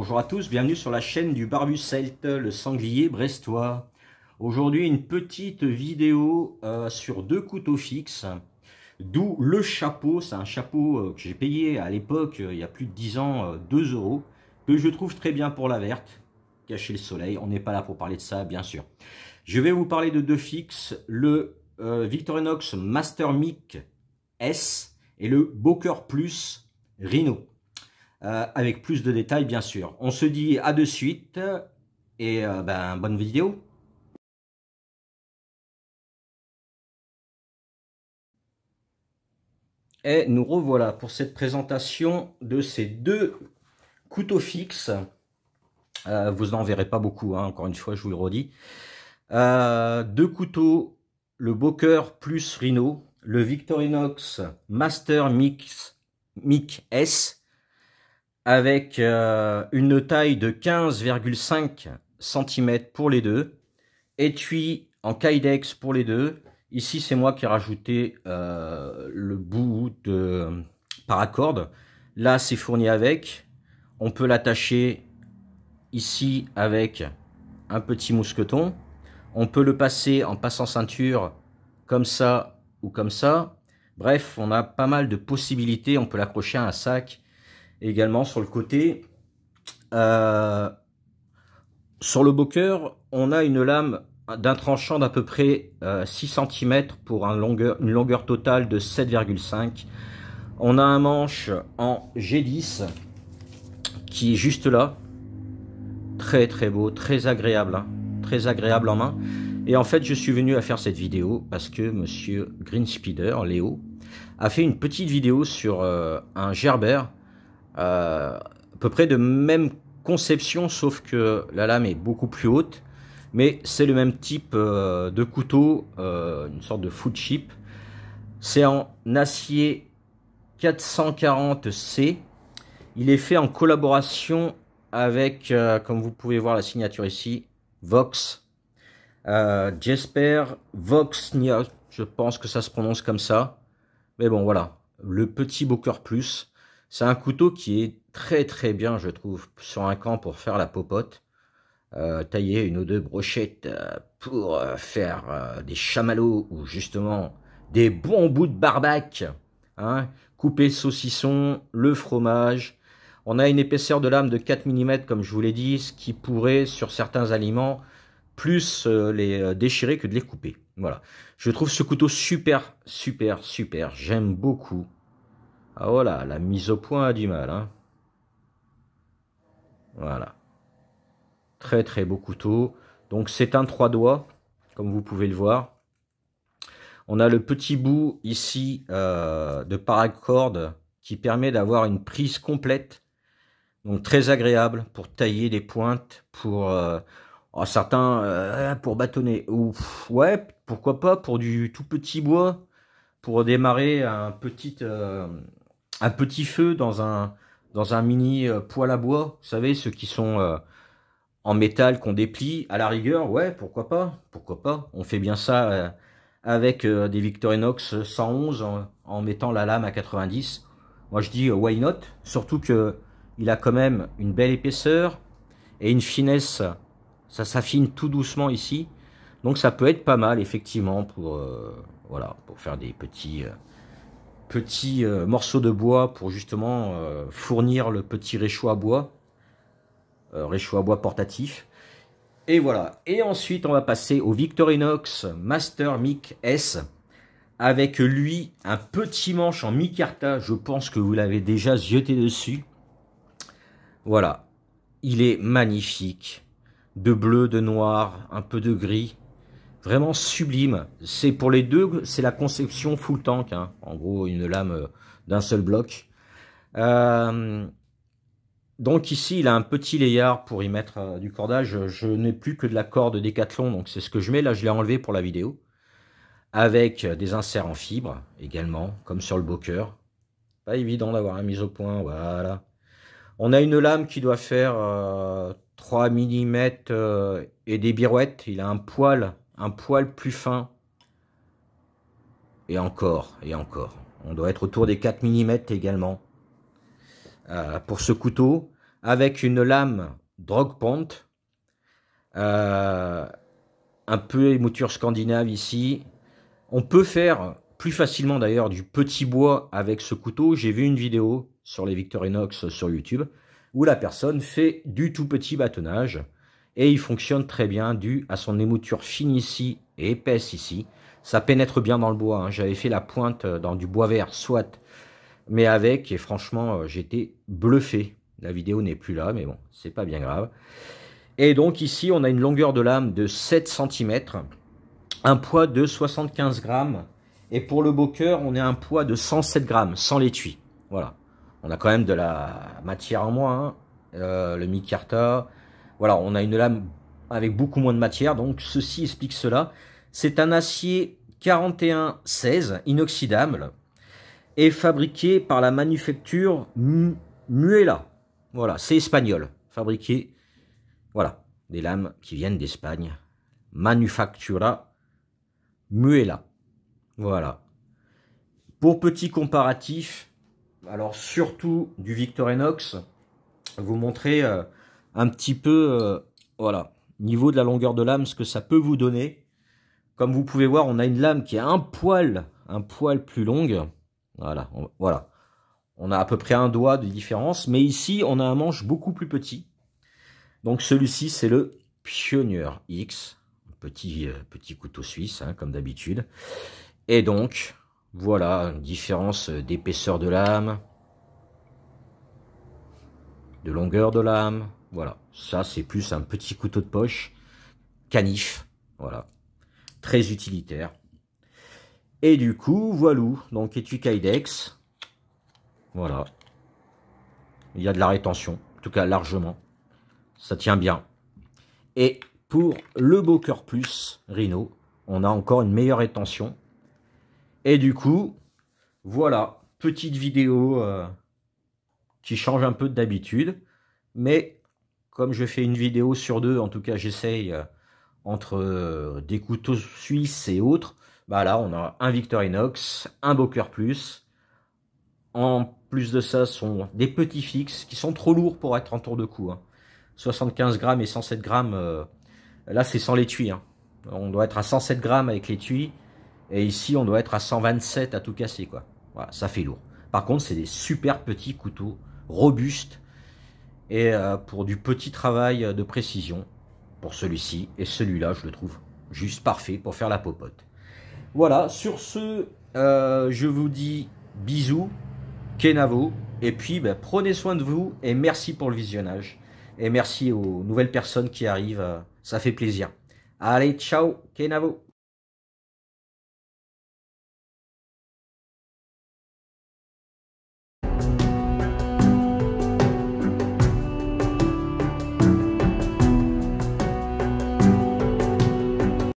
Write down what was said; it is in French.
Bonjour à tous, bienvenue sur la chaîne du Barbu Celte, le sanglier brestois. Aujourd'hui, une petite vidéo sur deux couteaux fixes, d'où le chapeau. C'est un chapeau que j'ai payé à l'époque, il y a plus de 10 ans, 2 €, que je trouve très bien pour la verte, cacher le soleil. On n'est pas là pour parler de ça, bien sûr. Je vais vous parler de deux fixes, le Victorinox Master Mic S et le Boker Plus Rhino. Avec plus de détails bien sûr. On se dit à de suite et bonne vidéo. Et nous revoilà pour cette présentation de ces deux couteaux fixes. Vous n'en verrez pas beaucoup, hein, encore une fois je vous le redis. Deux couteaux, le Boker Plus Rhino, le Victorinox Master Mic S, avec une taille de 15,5 cm pour les deux, étui en Kydex pour les deux. Ici c'est moi qui ai rajouté le bout de paracorde. Là c'est fourni avec. On peut l'attacher ici avec un petit mousqueton. On peut le passer en passant ceinture comme ça ou comme ça. Bref, on a pas mal de possibilités. On peut l'accrocher à un sac. Également sur le côté, sur le Boker, on a une lame d'un tranchant d'à peu près 6 cm pour une longueur totale de 7,5. On a un manche en G10 qui est juste là, très très beau, très agréable, hein, très agréable en main. Et en fait je suis venu à faire cette vidéo parce que monsieur Green Speeder, Léo, a fait une petite vidéo sur un Gerber, à peu près de même conception, sauf que la lame est beaucoup plus haute, mais c'est le même type de couteau, une sorte de foot chip. C'est en acier 440C. Il est fait en collaboration avec, comme vous pouvez voir la signature ici, Vox, Jesper Vox, je pense que ça se prononce comme ça, mais bon voilà, le petit Boker Plus. C'est un couteau qui est très très bien, je trouve, sur un camp pour faire la popote. Tailler une ou deux brochettes pour faire des chamallows ou justement des bons bouts de barbac. Hein, couper le saucisson, le fromage. On a une épaisseur de lame de 4 mm comme je vous l'ai dit, ce qui pourrait sur certains aliments plus les déchirer que de les couper. Voilà. Je trouve ce couteau super, super, super. J'aime beaucoup. Ah voilà, la mise au point a du mal, hein. Voilà. Très très beau couteau. Donc c'est un 3 doigts, comme vous pouvez le voir. On a le petit bout ici de paracorde qui permet d'avoir une prise complète. Donc très agréable pour tailler des pointes, pour certains pour bâtonner. Ou ouais, pourquoi pas pour du tout petit bois, pour démarrer un petit feu dans un mini poêle à bois. Vous savez, ceux qui sont en métal qu'on déplie, à la rigueur, ouais, pourquoi pas, pourquoi pas. On fait bien ça avec des Victorinox 111 en mettant la lame à 90. Moi je dis why not, surtout que il a quand même une belle épaisseur et une finesse, ça s'affine tout doucement ici. Donc ça peut être pas mal effectivement pour voilà, pour faire des petits morceaux de bois pour justement fournir le petit réchaud à bois portatif. Et voilà. Et ensuite, on va passer au Victorinox Master Mic S. Avec lui, un petit manche en micarta. Je pense que vous l'avez déjà jeté dessus. Voilà. Il est magnifique. De bleu, de noir, un peu de gris. Vraiment sublime. C'est pour les deux, c'est la conception full tank, hein. En gros, une lame d'un seul bloc. Donc ici, il a un petit layard pour y mettre du cordage. Je n'ai plus que de la corde Décathlon, donc c'est ce que je mets. Là, je l'ai enlevé pour la vidéo. Avec des inserts en fibre également, comme sur le Boker. Pas évident d'avoir un mise au point, voilà. On a une lame qui doit faire 3 mm et des birouettes. Il a un poil plus fin. Et encore, et encore. On doit être autour des 4 mm également. Pour ce couteau. avec une lame Drog Point, un peu mouture scandinave ici. On peut faire plus facilement d'ailleurs du petit bois avec ce couteau. J'ai vu une vidéo sur les Victorinox sur YouTube où la personne fait du tout petit bâtonnage et il fonctionne très bien dû à son émouture fine ici et épaisse ici. Ça pénètre bien dans le bois, hein. J'avais fait la pointe dans du bois vert, soit, mais avec, et franchement, j'étais bluffé. La vidéo n'est plus là, mais bon, c'est pas bien grave. Et donc ici, on a une longueur de lame de 7 cm, un poids de 75 grammes. Et pour le boker, on a un poids de 107 grammes, sans l'étui. Voilà. On a quand même de la matière en moins, hein. Le micarta. Voilà, on a une lame avec beaucoup moins de matière, donc ceci explique cela. C'est un acier 4116 inoxydable et fabriqué par la manufacture Muela. Voilà, c'est espagnol. Fabriqué, voilà, des lames qui viennent d'Espagne. Manufactura Muela. Voilà. Pour petit comparatif, alors surtout du Victorinox, vous montrer un petit peu, voilà, niveau de la longueur de lame, ce que ça peut vous donner. Comme vous pouvez voir, on a une lame qui est un poil plus longue. Voilà, voilà. On a à peu près un doigt de différence, mais ici, on a un manche beaucoup plus petit. Donc celui-ci, c'est le Pioneer X, petit couteau suisse, hein, comme d'habitude. Et donc, voilà, une différence d'épaisseur de lame, de longueur de lame. Voilà, ça c'est plus un petit couteau de poche, canif, voilà, très utilitaire. Et du coup, voilà, donc étui Kydex, voilà, il y a de la rétention, en tout cas largement, ça tient bien. Et pour le Boker Plus Rhino, on a encore une meilleure rétention. Et du coup, voilà, petite vidéo qui change un peu d'habitude, mais comme je fais une vidéo sur deux, en tout cas j'essaye entre des couteaux suisses et autres, bah là on a un Victorinox, un Boker Plus. En plus de ça, ce sont des petits fixes qui sont trop lourds pour être en tour de cou, hein. 75 grammes et 107 grammes, là c'est sans l'étui, hein. On doit être à 107 grammes avec l'étui, et ici on doit être à 127 à tout casser, quoi. Voilà, ça fait lourd. Par contre, c'est des super petits couteaux, robustes, et pour du petit travail de précision, pour celui-ci, et celui-là, je le trouve juste parfait pour faire la popote. Voilà, sur ce, je vous dis bisous, Kenavo, et puis prenez soin de vous, et merci pour le visionnage, et merci aux nouvelles personnes qui arrivent, ça fait plaisir. Allez, ciao, Kenavo.